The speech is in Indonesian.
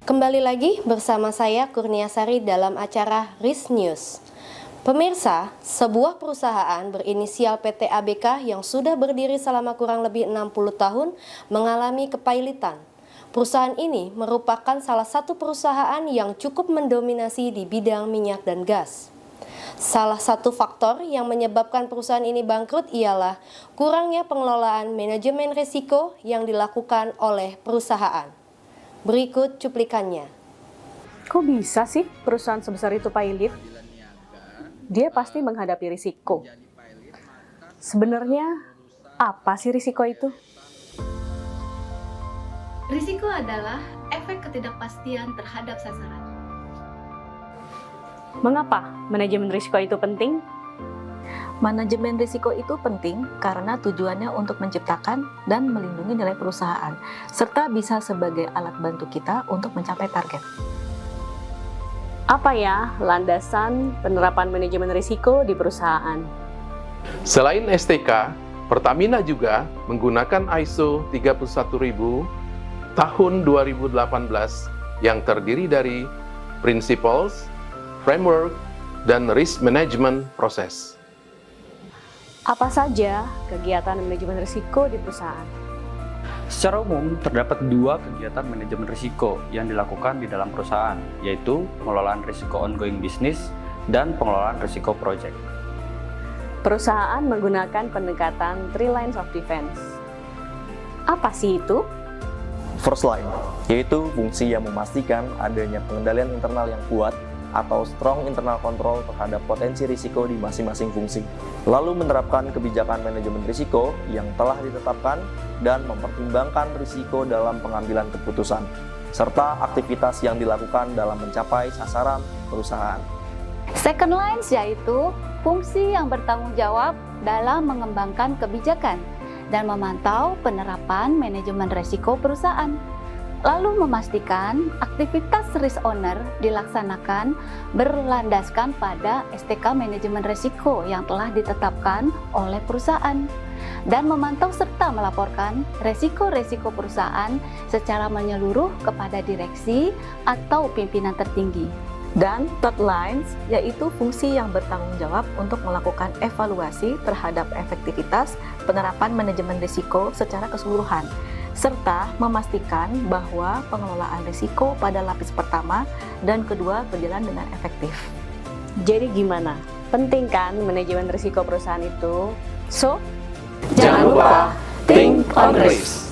Kembali lagi bersama saya Kurniasari dalam acara Risk News. Pemirsa, sebuah perusahaan berinisial PT ABK yang sudah berdiri selama kurang lebih 60 tahun mengalami kepailitan. Perusahaan ini merupakan salah satu perusahaan yang cukup mendominasi di bidang minyak dan gas. Salah satu faktor yang menyebabkan perusahaan ini bangkrut ialah kurangnya pengelolaan manajemen risiko yang dilakukan oleh perusahaan. Berikut cuplikannya. Kok bisa sih perusahaan sebesar itu pailit? Dia pasti menghadapi risiko. Sebenarnya apa sih risiko itu? Risiko adalah efek ketidakpastian terhadap sasaran. Mengapa manajemen risiko itu penting? Manajemen risiko itu penting karena tujuannya untuk menciptakan dan melindungi nilai perusahaan, serta bisa sebagai alat bantu kita untuk mencapai target. Apa ya landasan penerapan manajemen risiko di perusahaan? Selain STK, Pertamina juga menggunakan ISO 31000 tahun 2018 yang terdiri dari Principles, Framework, dan Risk Management Process. Apa saja kegiatan manajemen risiko di perusahaan? Secara umum, terdapat dua kegiatan manajemen risiko yang dilakukan di dalam perusahaan, yaitu pengelolaan risiko ongoing business dan pengelolaan risiko project. Perusahaan menggunakan pendekatan 3 lines of defense. Apa sih itu? First line, yaitu fungsi yang memastikan adanya pengendalian internal yang kuat atau strong internal control terhadap potensi risiko di masing-masing fungsi. Lalu menerapkan kebijakan manajemen risiko yang telah ditetapkan dan mempertimbangkan risiko dalam pengambilan keputusan, serta aktivitas yang dilakukan dalam mencapai sasaran perusahaan. Second lines yaitu fungsi yang bertanggung jawab dalam mengembangkan kebijakan dan memantau penerapan manajemen risiko perusahaan. Lalu memastikan aktivitas risk owner dilaksanakan berlandaskan pada STK manajemen risiko yang telah ditetapkan oleh perusahaan dan memantau serta melaporkan resiko-resiko perusahaan secara menyeluruh kepada direksi atau pimpinan tertinggi. Dan third lines, yaitu fungsi yang bertanggung jawab untuk melakukan evaluasi terhadap efektivitas penerapan manajemen risiko secara keseluruhan, serta memastikan bahwa pengelolaan risiko pada lapis pertama dan kedua berjalan dengan efektif. Jadi gimana? Penting kan manajemen risiko perusahaan itu? So, Jangan lupa, think on risk.